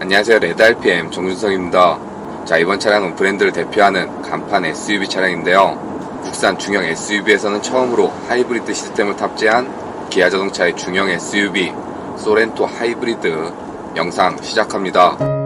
안녕하세요. 레드RPM 정준성입니다. 자, 이번 차량은 브랜드를 대표하는 간판 SUV 차량인데요. 국산 중형 SUV에서는 처음으로 하이브리드 시스템을 탑재한 기아자동차의 중형 SUV 소렌토 하이브리드 영상 시작합니다.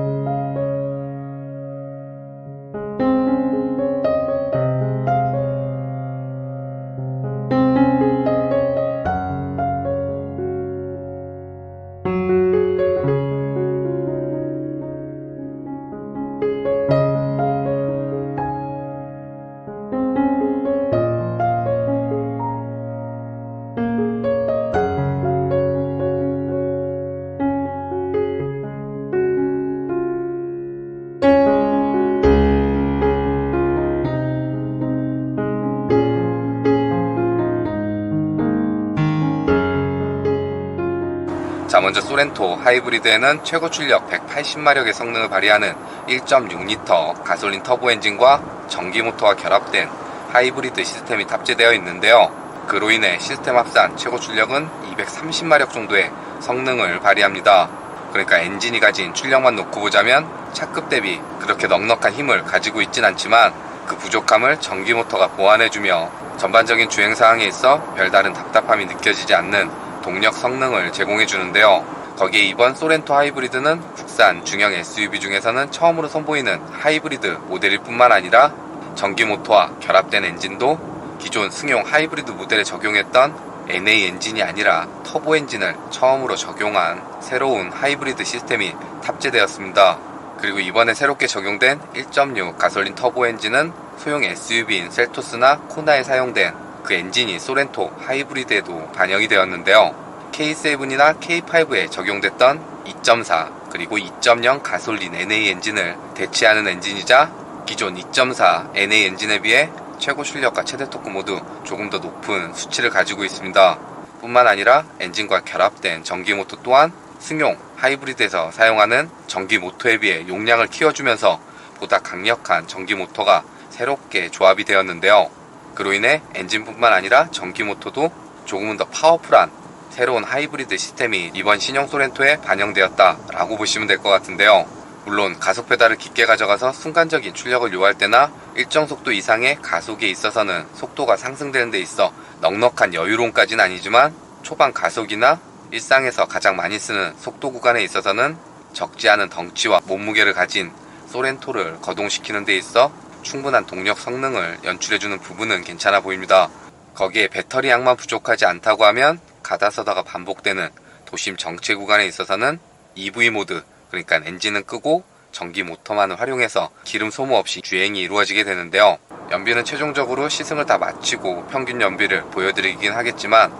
자, 먼저 소렌토 하이브리드에는 최고 출력 180마력의 성능을 발휘하는 1.6L 가솔린 터보 엔진과 전기 모터가 결합된 하이브리드 시스템이 탑재되어 있는데요. 그로 인해 시스템 합산 최고 출력은 230마력 정도의 성능을 발휘합니다. 그러니까 엔진이 가진 출력만 놓고 보자면 차급 대비 그렇게 넉넉한 힘을 가지고 있진 않지만 그 부족함을 전기 모터가 보완해주며 전반적인 주행 상황에 있어 별다른 답답함이 느껴지지 않는 동력 성능을 제공해 주는데요. 거기에 이번 소렌토 하이브리드는 국산 중형 SUV 중에서는 처음으로 선보이는 하이브리드 모델일 뿐만 아니라 전기 모터와 결합된 엔진도 기존 승용 하이브리드 모델에 적용했던 NA 엔진이 아니라 터보 엔진을 처음으로 적용한 새로운 하이브리드 시스템이 탑재되었습니다. 그리고 이번에 새롭게 적용된 1.6 가솔린 터보 엔진은 소형 SUV인 셀토스나 코나에 사용된 그 엔진이 소렌토 하이브리드에도 반영이 되었는데요. K7이나 K5에 적용됐던 2.4 그리고 2.0 가솔린 NA 엔진을 대체하는 엔진이자 기존 2.4 NA 엔진에 비해 최고 출력과 최대 토크 모두 조금 더 높은 수치를 가지고 있습니다. 뿐만 아니라 엔진과 결합된 전기 모터 또한 승용 하이브리드에서 사용하는 전기 모터에 비해 용량을 키워주면서 보다 강력한 전기 모터가 새롭게 조합이 되었는데요. 그로 인해 엔진뿐만 아니라 전기 모터도 조금은 더 파워풀한 새로운 하이브리드 시스템이 이번 신형 소렌토에 반영되었다라고 보시면 될 것 같은데요. 물론 가속 페달을 깊게 가져가서 순간적인 출력을 요할 때나 일정 속도 이상의 가속에 있어서는 속도가 상승되는 데 있어 넉넉한 여유로움까지는 아니지만 초반 가속이나 일상에서 가장 많이 쓰는 속도 구간에 있어서는 적지 않은 덩치와 몸무게를 가진 소렌토를 거동시키는 데 있어 충분한 동력 성능을 연출해주는 부분은 괜찮아 보입니다. 거기에 배터리 양만 부족하지 않다고 하면 가다 서다가 반복되는 도심 정체 구간에 있어서는 EV 모드, 그러니까 엔진은 끄고 전기 모터만을 활용해서 기름 소모 없이 주행이 이루어지게 되는데요. 연비는 최종적으로 시승을 다 마치고 평균 연비를 보여드리긴 하겠지만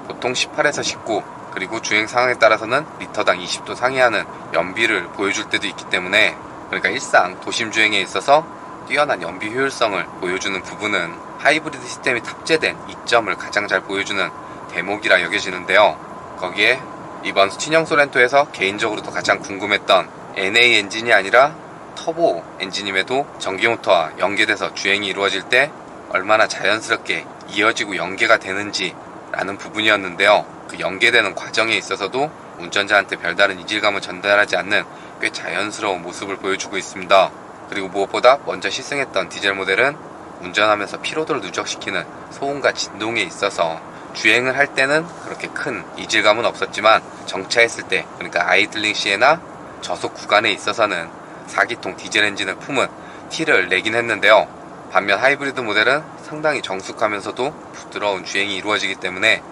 보통 18에서 19 그리고 주행 상황에 따라서는 리터당 20도 상회하는 연비를 보여줄 때도 있기 때문에 그러니까 일상 도심 주행에 있어서 뛰어난 연비 효율성을 보여주는 부분은 하이브리드 시스템이 탑재된 이점을 가장 잘 보여주는 대목이라 여겨지는데요. 거기에 이번 신형 소렌토에서 개인적으로도 가장 궁금했던 NA 엔진이 아니라 터보 엔진임에도 전기 모터와 연계돼서 주행이 이루어질 때 얼마나 자연스럽게 이어지고 연계가 되는지 라는 부분이었는데요. 그 연계되는 과정에 있어서도 운전자한테 별다른 이질감을 전달하지 않는 꽤 자연스러운 모습을 보여주고 있습니다. 그리고 무엇보다 먼저 시승했던 디젤 모델은 운전하면서 피로도를 누적시키는 소음과 진동에 있어서 주행을 할 때는 그렇게 큰 이질감은 없었지만 정차했을 때 그러니까 아이들링 시에나 저속 구간에 있어서는 4기통 디젤 엔진을 품은 티를 내긴 했는데요. 반면 하이브리드 모델은 상당히 정숙하면서도 부드러운 주행이 이루어지기 때문에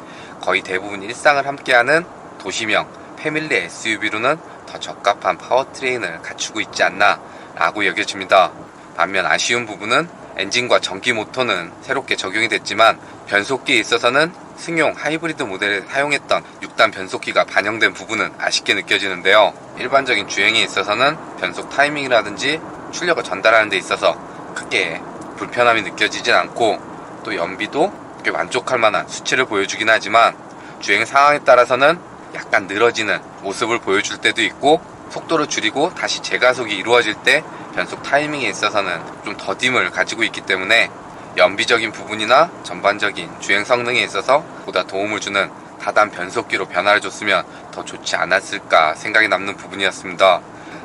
거의 대부분 일상을 함께하는 도시명 패밀리 SUV로는 더 적합한 파워트레인을 갖추고 있지 않나 라고 여겨집니다. 반면 아쉬운 부분은 엔진과 전기 모터는 새롭게 적용이 됐지만 변속기에 있어서는 승용 하이브리드 모델에 사용했던 6단 변속기가 반영된 부분은 아쉽게 느껴지는데요. 일반적인 주행에 있어서는 변속 타이밍이라든지 출력을 전달하는 데 있어서 크게 불편함이 느껴지진 않고 또 연비도 꽤 만족할 만한 수치를 보여주긴 하지만 주행 상황에 따라서는 약간 늘어지는 모습을 보여줄 때도 있고 속도를 줄이고 다시 재가속이 이루어질 때 변속 타이밍에 있어서는 좀 더딤을 가지고 있기 때문에 연비적인 부분이나 전반적인 주행 성능에 있어서 보다 도움을 주는 다단 변속기로 변화를 줬으면 더 좋지 않았을까 생각이 남는 부분이었습니다.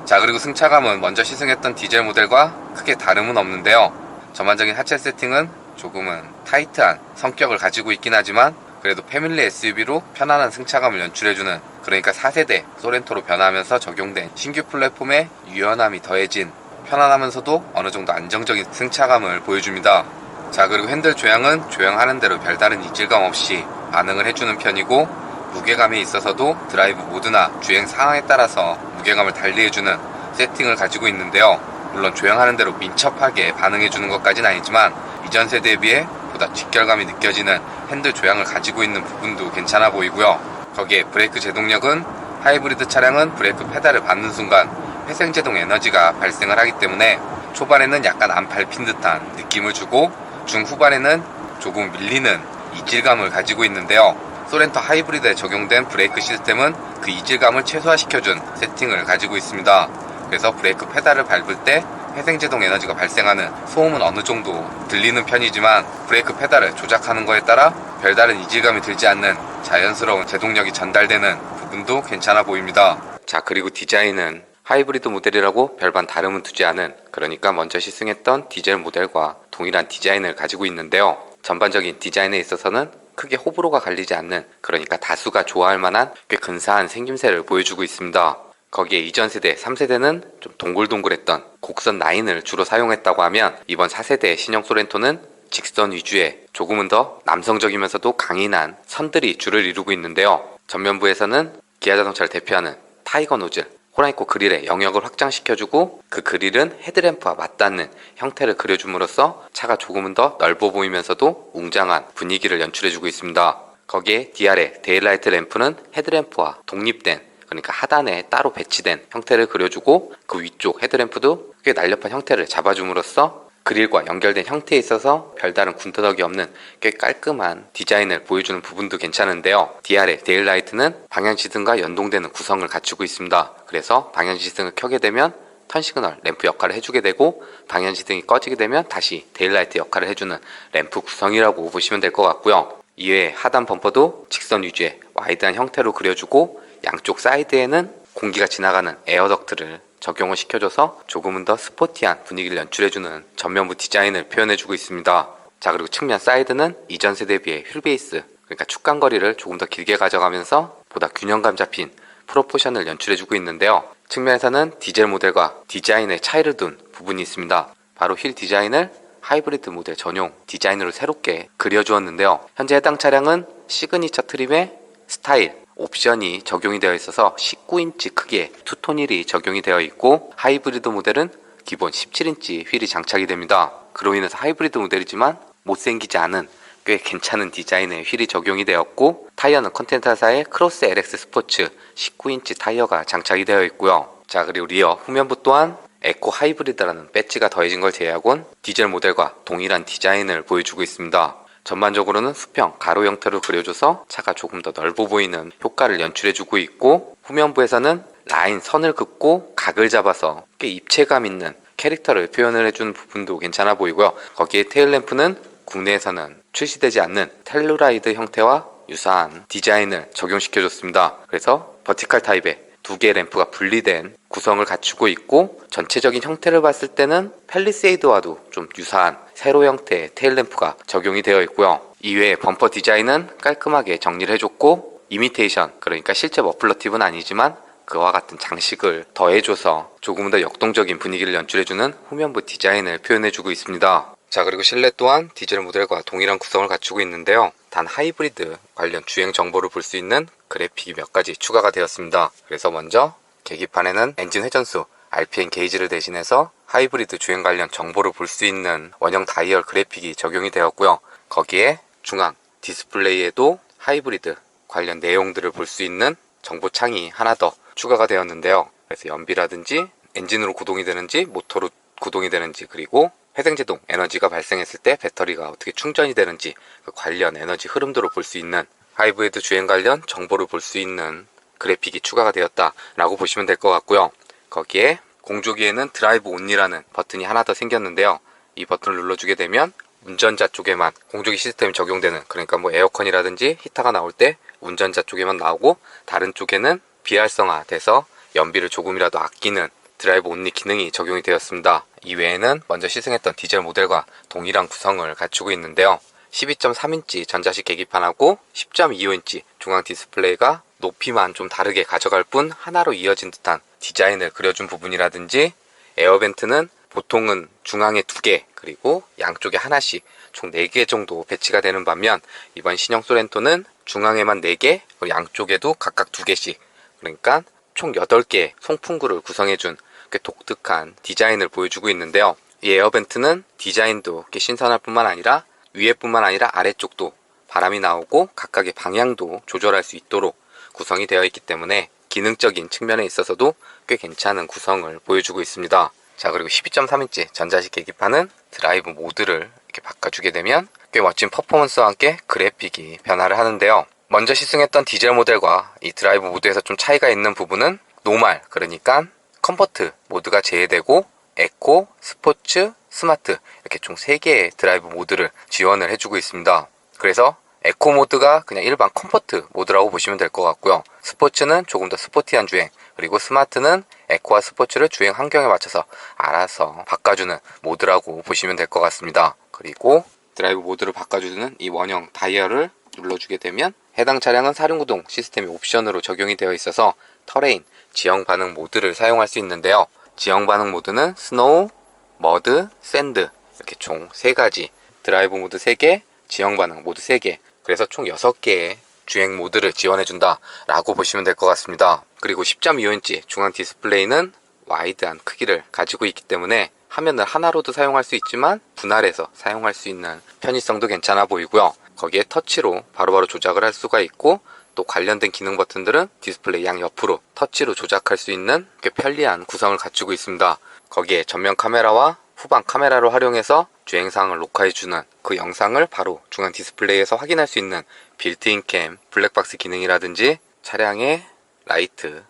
자, 그리고 승차감은 먼저 시승했던 디젤 모델과 크게 다름은 없는데요. 전반적인 하체 세팅은 조금은 타이트한 성격을 가지고 있긴 하지만 그래도 패밀리 SUV로 편안한 승차감을 연출해주는, 그러니까 4세대 소렌토로 변화하면서 적용된 신규 플랫폼의 유연함이 더해진 편안하면서도 어느정도 안정적인 승차감을 보여줍니다. 자, 그리고 핸들 조향은 조향하는 대로 별다른 이질감 없이 반응을 해주는 편이고, 무게감에 있어서도 드라이브 모드나 주행 상황에 따라서 무게감을 달리해주는 세팅을 가지고 있는데요. 물론 조향하는 대로 민첩하게 반응해주는 것까지는 아니지만 이전 세대에 비해 보다 직결감이 느껴지는 핸들 조향을 가지고 있는 부분도 괜찮아 보이고요. 거기에 브레이크 제동력은 하이브리드 차량은 브레이크 페달을 밟는 순간 회생제동 에너지가 발생을 하기 때문에 초반에는 약간 안 밟힌 듯한 느낌을 주고 중후반에는 조금 밀리는 이질감을 가지고 있는데요. 소렌토 하이브리드에 적용된 브레이크 시스템은 그 이질감을 최소화시켜준 세팅을 가지고 있습니다. 그래서 브레이크 페달을 밟을 때 회생제동 에너지가 발생하는 소음은 어느 정도 들리는 편이지만 브레이크 페달을 조작하는 거에 따라 별다른 이질감이 들지 않는 자연스러운 제동력이 전달되는 부분도 괜찮아 보입니다. 자, 그리고 디자인은 하이브리드 모델이라고 별반 다름은 두지 않은, 그러니까 먼저 시승했던 디젤 모델과 동일한 디자인을 가지고 있는데요. 전반적인 디자인에 있어서는 크게 호불호가 갈리지 않는, 그러니까 다수가 좋아할 만한 꽤 근사한 생김새를 보여주고 있습니다. 거기에 이전 세대 3세대는 좀 동글동글했던 곡선 라인을 주로 사용했다고 하면 이번 4세대 신형 소렌토는 직선 위주의 조금은 더 남성적이면서도 강인한 선들이 주를 이루고 있는데요. 전면부에서는 기아 자동차를 대표하는 타이거 노즐, 호라이코 그릴의 영역을 확장시켜주고 그 그릴은 헤드램프와 맞닿는 형태를 그려줌으로써 차가 조금은 더 넓어 보이면서도 웅장한 분위기를 연출해주고 있습니다. 거기에 DR의 데일라이트 램프는 헤드램프와 독립된, 그러니까 하단에 따로 배치된 형태를 그려주고 그 위쪽 헤드램프도 꽤 날렵한 형태를 잡아줌으로써 그릴과 연결된 형태에 있어서 별다른 군더더기 없는 꽤 깔끔한 디자인을 보여주는 부분도 괜찮은데요. DR의 데일라이트는 방향지등과 연동되는 구성을 갖추고 있습니다. 그래서 방향지등을 켜게 되면 턴시그널 램프 역할을 해주게 되고, 방향지등이 꺼지게 되면 다시 데일라이트 역할을 해주는 램프 구성이라고 보시면 될 것 같고요. 이외에 하단 범퍼도 직선 위주의 와이드한 형태로 그려주고 양쪽 사이드에는 공기가 지나가는 에어덕트를 적용을 시켜줘서 조금은 더 스포티한 분위기를 연출해주는 전면부 디자인을 표현해주고 있습니다. 자, 그리고 측면 사이드는 이전 세대에 비해 휠베이스, 그러니까 축간거리를 조금 더 길게 가져가면서 보다 균형감 잡힌 프로포션을 연출해주고 있는데요. 측면에서는 디젤 모델과 디자인의 차이를 둔 부분이 있습니다. 바로 휠 디자인을 하이브리드 모델 전용 디자인으로 새롭게 그려주었는데요. 현재 해당 차량은 시그니처 트림의 스타일 옵션이 적용이 되어 있어서 19인치 크기의 투톤 휠이 적용이 되어 있고, 하이브리드 모델은 기본 17인치 휠이 장착이 됩니다. 그로 인해서 하이브리드 모델이지만 못생기지 않은 꽤 괜찮은 디자인의 휠이 적용이 되었고, 타이어는 컨티넨탈사의 크로스 LX 스포츠 19인치 타이어가 장착이 되어 있고요. 자, 그리고 리어 후면부 또한 에코 하이브리드라는 배지가 더해진 걸 제외하곤 디젤 모델과 동일한 디자인을 보여주고 있습니다. 전반적으로는 수평, 가로 형태로 그려줘서 차가 조금 더 넓어 보이는 효과를 연출해주고 있고, 후면부에서는 라인 선을 긋고 각을 잡아서 꽤 입체감 있는 캐릭터를 표현을 해주는 부분도 괜찮아 보이고요. 거기에 테일램프는 국내에서는 출시되지 않는 텔루라이드 형태와 유사한 디자인을 적용시켜줬습니다. 그래서 버티컬 타입의 두 개의 램프가 분리된 구성을 갖추고 있고, 전체적인 형태를 봤을 때는 팰리세이드와도 좀 유사한 세로 형태의 테일램프가 적용이 되어 있고요. 이외에 범퍼 디자인은 깔끔하게 정리를 해줬고, 이미테이션, 그러니까 실제 머플러 팁은 아니지만 그와 같은 장식을 더해줘서 조금 더 역동적인 분위기를 연출해주는 후면부 디자인을 표현해주고 있습니다. 자, 그리고 실내 또한 디젤 모델과 동일한 구성을 갖추고 있는데요. 단 하이브리드 관련 주행 정보를 볼 수 있는 그래픽이 몇 가지 추가가 되었습니다. 그래서 먼저 계기판에는 엔진 회전수, RPM 게이지를 대신해서 하이브리드 주행 관련 정보를 볼 수 있는 원형 다이얼 그래픽이 적용이 되었고요. 거기에 중앙 디스플레이에도 하이브리드 관련 내용들을 볼 수 있는 정보창이 하나 더 추가가 되었는데요. 그래서 연비라든지 엔진으로 구동이 되는지 모터로 구동이 되는지, 그리고 회생제동 에너지가 발생했을 때 배터리가 어떻게 충전이 되는지 그 관련 에너지 흐름도를 볼 수 있는, 하이브리드 주행 관련 정보를 볼 수 있는 그래픽이 추가가 되었다라고 보시면 될 것 같고요. 거기에 공조기에는 드라이브 온리라는 버튼이 하나 더 생겼는데요. 이 버튼을 눌러주게 되면 운전자 쪽에만 공조기 시스템이 적용되는, 그러니까 뭐 에어컨이라든지 히터가 나올 때 운전자 쪽에만 나오고 다른 쪽에는 비활성화 돼서 연비를 조금이라도 아끼는 드라이브 온리 기능이 적용이 되었습니다. 이외에는 먼저 시승했던 디젤 모델과 동일한 구성을 갖추고 있는데요. 12.3인치 전자식 계기판하고 10.25인치 중앙 디스플레이가 높이만 좀 다르게 가져갈 뿐 하나로 이어진 듯한 디자인을 그려준 부분이라든지, 에어벤트는 보통은 중앙에 2개 그리고 양쪽에 하나씩 총 4개 정도 배치가 되는 반면, 이번 신형 소렌토는 중앙에만 4개 그리고 양쪽에도 각각 2개씩, 그러니까 총 8개의 송풍구를 구성해준 꽤 독특한 디자인을 보여주고 있는데요. 이 에어벤트는 디자인도 꽤 신선할 뿐만 아니라 위에뿐만 아니라 아래쪽도 바람이 나오고 각각의 방향도 조절할 수 있도록 구성이 되어 있기 때문에 기능적인 측면에 있어서도 꽤 괜찮은 구성을 보여주고 있습니다. 자, 그리고 12.3인치 전자식 계기판은 드라이브 모드를 이렇게 바꿔주게 되면 꽤 멋진 퍼포먼스와 함께 그래픽이 변화를 하는데요. 먼저 시승했던 디젤 모델과 이 드라이브 모드에서 좀 차이가 있는 부분은 노멀, 그러니까 컴포트 모드가 제외되고 에코, 스포츠, 스마트 이렇게 총 3개의 드라이브 모드를 지원을 해주고 있습니다. 그래서 에코 모드가 그냥 일반 컴포트 모드라고 보시면 될 것 같고요. 스포츠는 조금 더 스포티한 주행, 그리고 스마트는 에코와 스포츠를 주행 환경에 맞춰서 알아서 바꿔주는 모드라고 보시면 될 것 같습니다. 그리고 드라이브 모드를 바꿔주는 이 원형 다이얼을 눌러주게 되면 해당 차량은 사륜구동 시스템이 옵션으로 적용이 되어 있어서 터레인, 지형 반응 모드를 사용할 수 있는데요. 지형 반응 모드는 스노우, 머드, 샌드 이렇게 총 3가지, 드라이브 모드 3개, 지형 반응 모드 3개, 그래서 총 6개의 주행 모드를 지원해준다 라고 보시면 될 것 같습니다. 그리고 10.25인치 중앙 디스플레이는 와이드한 크기를 가지고 있기 때문에 화면을 하나로도 사용할 수 있지만 분할해서 사용할 수 있는 편의성도 괜찮아 보이고요. 거기에 터치로 바로바로 조작을 할 수가 있고, 또 관련된 기능 버튼들은 디스플레이 양옆으로 터치로 조작할 수 있는 꽤 편리한 구성을 갖추고 있습니다. 거기에 전면 카메라와 후방 카메라를 활용해서 주행상을 녹화해주는 그 영상을 바로 중앙 디스플레이에서 확인할 수 있는 빌트인 캠 블랙박스 기능이라든지, 차량의 라이트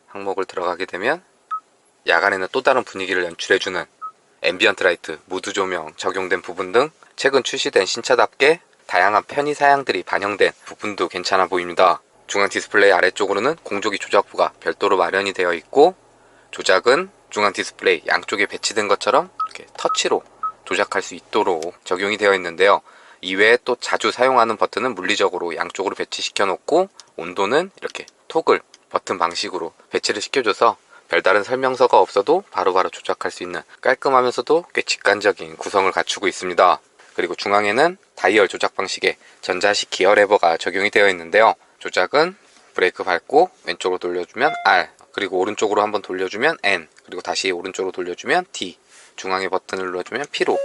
항목을 들어가게 되면 야간에는 또 다른 분위기를 연출해주는 앰비언트 라이트, 무드 조명 적용된 부분 등 최근 출시된 신차답게 다양한 편의 사양들이 반영된 부분도 괜찮아 보입니다. 중앙 디스플레이 아래쪽으로는 공조기 조작부가 별도로 마련이 되어 있고, 조작은 중앙 디스플레이 양쪽에 배치된 것처럼 이렇게 터치로 조작할 수 있도록 적용이 되어 있는데요. 이외에 또 자주 사용하는 버튼은 물리적으로 양쪽으로 배치시켜 놓고, 온도는 이렇게 토글 버튼 방식으로 배치를 시켜줘서 별다른 설명서가 없어도 바로바로 조작할 수 있는 깔끔하면서도 꽤 직관적인 구성을 갖추고 있습니다. 그리고 중앙에는 다이얼 조작 방식의 전자식 기어 레버가 적용이 되어 있는데요. 조작은 브레이크 밟고 왼쪽으로 돌려주면 R, 그리고 오른쪽으로 한번 돌려주면 N, 그리고 다시 오른쪽으로 돌려주면 D, 중앙의 버튼을 눌러주면 P로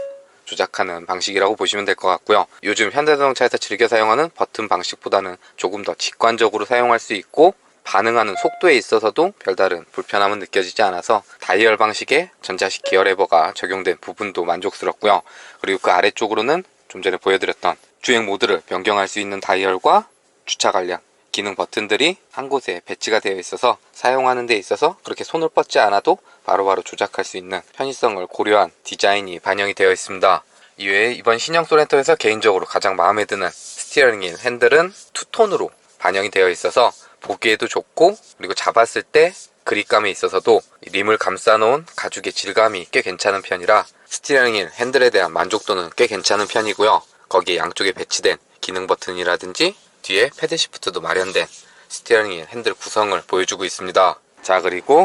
조작하는 방식이라고 보시면 될 것 같고요. 요즘 현대자동차에서 즐겨 사용하는 버튼 방식보다는 조금 더 직관적으로 사용할 수 있고, 반응하는 속도에 있어서도 별다른 불편함은 느껴지지 않아서 다이얼 방식의 전자식 기어 레버가 적용된 부분도 만족스럽고요. 그리고 그 아래쪽으로는 좀 전에 보여드렸던 주행 모드를 변경할 수 있는 다이얼과 주차 관련 기능 버튼들이 한 곳에 배치가 되어 있어서 사용하는 데 있어서 그렇게 손을 뻗지 않아도 바로바로 조작할 수 있는 편의성을 고려한 디자인이 반영이 되어 있습니다. 이외에 이번 신형 소렌토에서 개인적으로 가장 마음에 드는 스티어링 휠 핸들은 투톤으로 반영이 되어 있어서 보기에도 좋고, 그리고 잡았을 때 그립감에 있어서도 림을 감싸놓은 가죽의 질감이 꽤 괜찮은 편이라 스티어링 휠 핸들에 대한 만족도는 꽤 괜찮은 편이고요. 거기에 양쪽에 배치된 기능 버튼이라든지 뒤에 패드 시프트도 마련된 스티어링 휠 핸들 구성을 보여주고 있습니다. 자, 그리고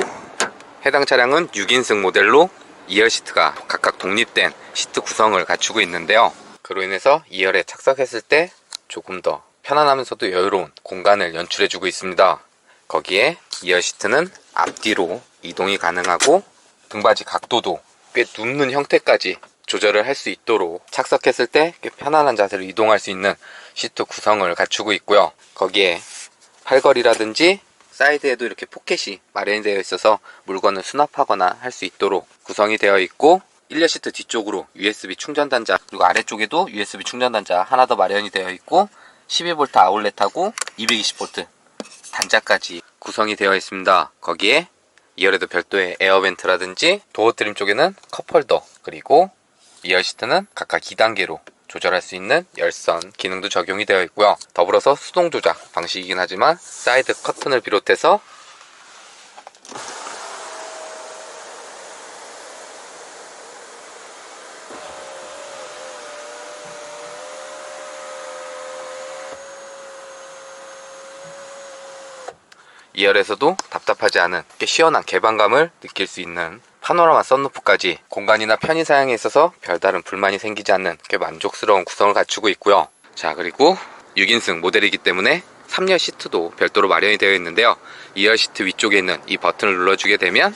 해당 차량은 6인승 모델로 2열 시트가 각각 독립된 시트 구성을 갖추고 있는데요. 그로 인해서 2열에 착석했을 때 조금 더 편안하면서도 여유로운 공간을 연출해주고 있습니다. 거기에 2열 시트는 앞뒤로 이동이 가능하고 등받이 각도도 꽤 눕는 형태까지 조절을 할 수 있도록 착석했을 때 꽤 편안한 자세로 이동할 수 있는 시트 구성을 갖추고 있고요. 거기에 팔걸이라든지 사이드에도 이렇게 포켓이 마련이 되어 있어서 물건을 수납하거나 할 수 있도록 구성이 되어 있고, 1열 시트 뒤쪽으로 USB 충전 단자, 그리고 아래쪽에도 USB 충전 단자 하나 더 마련이 되어 있고, 12V 아울렛하고 220V 단자까지 구성이 되어 있습니다. 거기에 2열에도 별도의 에어벤트라든지 도어 트림 쪽에는 컵홀더, 그리고 2열 시트는 각각 2단계로 조절할 수 있는 열선 기능도 적용이 되어 있고요. 더불어서 수동 조작 방식이긴 하지만 사이드 커튼을 비롯해서 2열에서도 답답하지 않은 꽤 시원한 개방감을 느낄 수 있는 파노라마 썬루프까지 공간이나 편의 사양에 있어서 별다른 불만이 생기지 않는 꽤 만족스러운 구성을 갖추고 있고요. 자, 그리고 6인승 모델이기 때문에 3열 시트도 별도로 마련이 되어 있는데요. 2열 시트 위쪽에 있는 이 버튼을 눌러주게 되면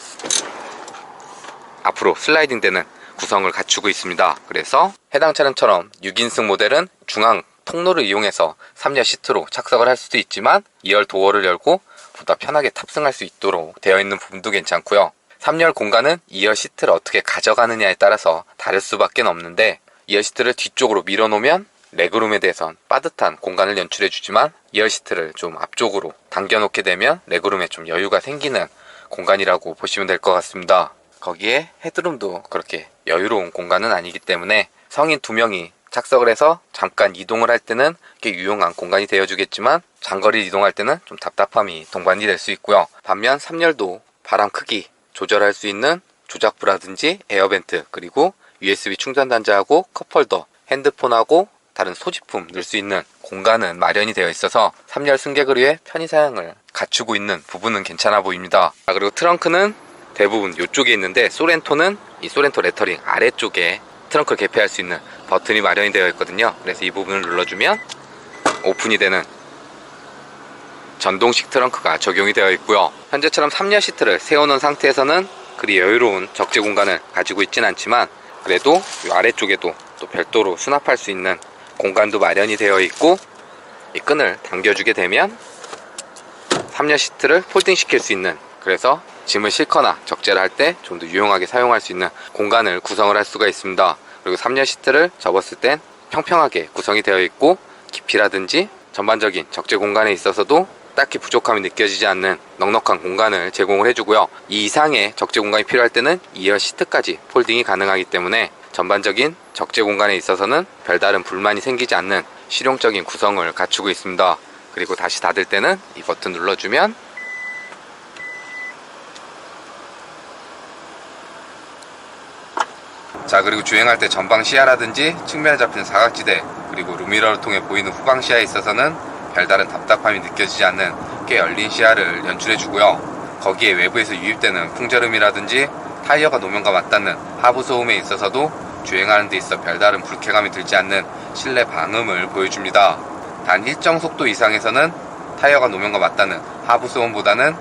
앞으로 슬라이딩 되는 구성을 갖추고 있습니다. 그래서 해당 차량처럼 6인승 모델은 중앙 통로를 이용해서 3열 시트로 착석을 할 수도 있지만 2열 도어를 열고 보다 편하게 탑승할 수 있도록 되어 있는 부분도 괜찮고요. 3열 공간은 2열 시트를 어떻게 가져가느냐에 따라서 다를 수밖에 없는데 2열 시트를 뒤쪽으로 밀어놓으면 레그룸에 대해선 빠듯한 공간을 연출해주지만 2열 시트를 좀 앞쪽으로 당겨놓게 되면 레그룸에 좀 여유가 생기는 공간이라고 보시면 될 것 같습니다. 거기에 헤드룸도 그렇게 여유로운 공간은 아니기 때문에 성인 2명이 착석을 해서 잠깐 이동을 할 때는 꽤 유용한 공간이 되어주겠지만 장거리 이동할 때는 좀 답답함이 동반이 될 수 있고요. 반면 3열도 바람 크기 조절할 수 있는 조작부라든지 에어벤트, 그리고 USB 충전 단자하고 컵홀더, 핸드폰하고 다른 소지품 넣을 수 있는 공간은 마련이 되어 있어서 3열 승객을 위해 편의 사양을 갖추고 있는 부분은 괜찮아 보입니다. 그리고 트렁크는 대부분 이쪽에 있는데 소렌토는 이 소렌토 레터링 아래쪽에 트렁크를 개폐할 수 있는 버튼이 마련이 되어 있거든요. 그래서 이 부분을 눌러주면 오픈이 되는 전동식 트렁크가 적용이 되어 있고요. 현재처럼 3열 시트를 세워놓은 상태에서는 그리 여유로운 적재 공간을 가지고 있진 않지만 그래도 이 아래쪽에도 또 별도로 수납할 수 있는 공간도 마련이 되어 있고 이 끈을 당겨주게 되면 3열 시트를 폴딩 시킬 수 있는, 그래서 짐을 싣거나 적재를 할 때 좀 더 유용하게 사용할 수 있는 공간을 구성을 할 수가 있습니다. 그리고 3열 시트를 접었을 땐 평평하게 구성이 되어 있고 깊이라든지 전반적인 적재 공간에 있어서도 딱히 부족함이 느껴지지 않는 넉넉한 공간을 제공을 해주고요. 이 이상의 적재 공간이 필요할 때는 2열 시트까지 폴딩이 가능하기 때문에 전반적인 적재 공간에 있어서는 별다른 불만이 생기지 않는 실용적인 구성을 갖추고 있습니다. 그리고 다시 닫을 때는 이 버튼 눌러주면 자, 그리고 주행할 때 전방 시야라든지 측면에 잡힌 사각지대, 그리고 루미러를 통해 보이는 후방 시야에 있어서는 별다른 답답함이 느껴지지 않는 꽤 열린 시야를 연출해주고요. 거기에 외부에서 유입되는 풍절음이라든지 타이어가 노면과 맞닿는 하부 소음에 있어서도 주행하는 데 있어 별다른 불쾌감이 들지 않는 실내 방음을 보여줍니다. 단 일정 속도 이상에서는 타이어가 노면과 맞닿는 하부 소음보다는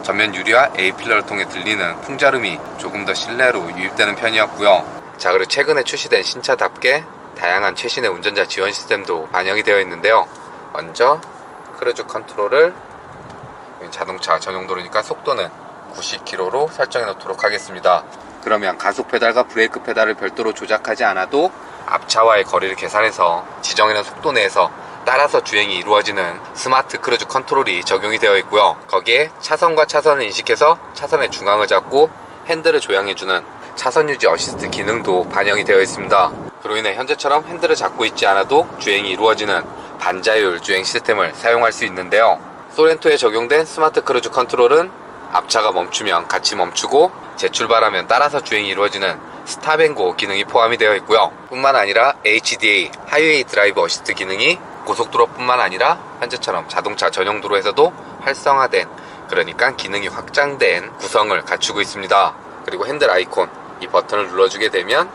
전면 유리와 A필러를 통해 들리는 풍절음이 조금 더 실내로 유입되는 편이었고요. 자, 그리고 최근에 출시된 신차답게 다양한 최신의 운전자 지원 시스템도 반영이 되어 있는데요. 먼저 크루즈 컨트롤을 자동차 전용도로니까 속도는 90km로 설정해 놓도록 하겠습니다. 그러면 가속 페달과 브레이크 페달을 별도로 조작하지 않아도 앞차와의 거리를 계산해서 지정해놓은 속도 내에서 따라서 주행이 이루어지는 스마트 크루즈 컨트롤이 적용이 되어 있고요. 거기에 차선과 차선을 인식해서 차선의 중앙을 잡고 핸들을 조향해주는 차선 유지 어시스트 기능도 반영이 되어 있습니다. 그로 인해 현재처럼 핸들을 잡고 있지 않아도 주행이 이루어지는 반자율 주행 시스템을 사용할 수 있는데요. 소렌토에 적용된 스마트 크루즈 컨트롤은 앞차가 멈추면 같이 멈추고 재출발하면 따라서 주행이 이루어지는 스탑앤고 기능이 포함이 되어 있고요. 뿐만 아니라 HDA 하이웨이 드라이브 어시스트 기능이 고속도로뿐만 아니라 현재처럼 자동차 전용도로에서도 활성화된, 그러니까 기능이 확장된 구성을 갖추고 있습니다. 그리고 핸들 아이콘 이 버튼을 눌러주게 되면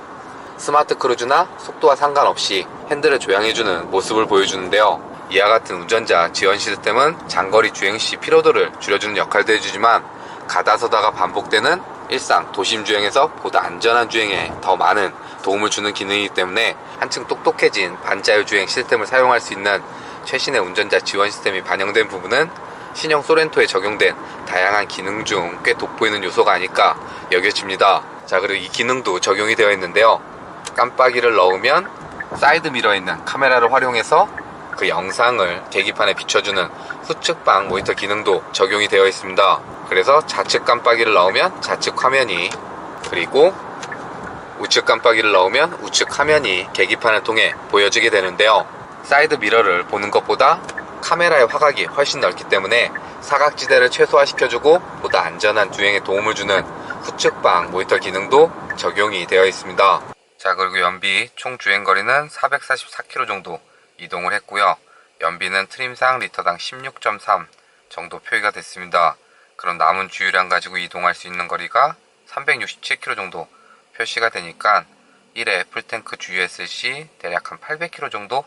스마트 크루즈나 속도와 상관없이 핸들을 조향해주는 모습을 보여주는데요. 이와 같은 운전자 지원 시스템은 장거리 주행 시 피로도를 줄여주는 역할도 해주지만 가다서다가 반복되는 일상 도심 주행에서 보다 안전한 주행에 더 많은 도움을 주는 기능이기 때문에 한층 똑똑해진 반자율 주행 시스템을 사용할 수 있는 최신의 운전자 지원 시스템이 반영된 부분은 신형 소렌토에 적용된 다양한 기능 중 꽤 돋보이는 요소가 아닐까 여겨집니다. 자, 그리고 이 기능도 적용이 되어 있는데요. 깜빡이를 넣으면 사이드 미러에 있는 카메라를 활용해서 그 영상을 계기판에 비춰주는 후측방 모니터 기능도 적용이 되어 있습니다. 그래서 좌측 깜빡이를 넣으면 좌측 화면이, 그리고 우측 깜빡이를 넣으면 우측 화면이 계기판을 통해 보여지게 되는데요. 사이드 미러를 보는 것보다 카메라의 화각이 훨씬 넓기 때문에 사각지대를 최소화시켜주고 보다 안전한 주행에 도움을 주는 후측방 모니터 기능도 적용이 되어 있습니다. 자, 그리고 연비 총 주행거리는 444km 정도 이동을 했고요. 연비는 트림상 리터당 16.3, 정도 표기가 됐습니다. 그럼 남은 주유량 가지고 이동할 수 있는 거리가 367km 정도 표시가 되니까 1회 풀탱크 주유했을 시 대략 한 800km 정도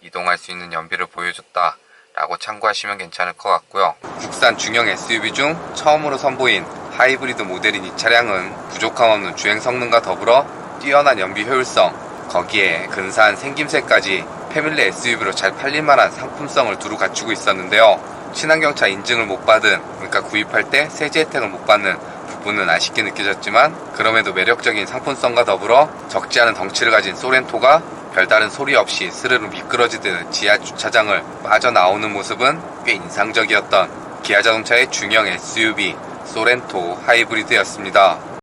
이동할 수 있는 연비를 보여줬다 라고 참고하시면 괜찮을 것 같고요. 국산 중형 SUV 중 처음으로 선보인 하이브리드 모델인 이 차량은 부족함 없는 주행 성능과 더불어 뛰어난 연비 효율성, 거기에 근사한 생김새까지 패밀리 SUV로 잘 팔릴만한 상품성을 두루 갖추고 있었는데요. 친환경차 인증을 못 받은, 그러니까 구입할 때 세제 혜택을 못 받는 부분은 아쉽게 느껴졌지만, 그럼에도 매력적인 상품성과 더불어 적지 않은 덩치를 가진 소렌토가 별다른 소리 없이 스르르 미끄러지듯 지하 주차장을 빠져나오는 모습은 꽤 인상적이었던 기아자동차의 중형 SUV 소렌토 하이브리드였습니다.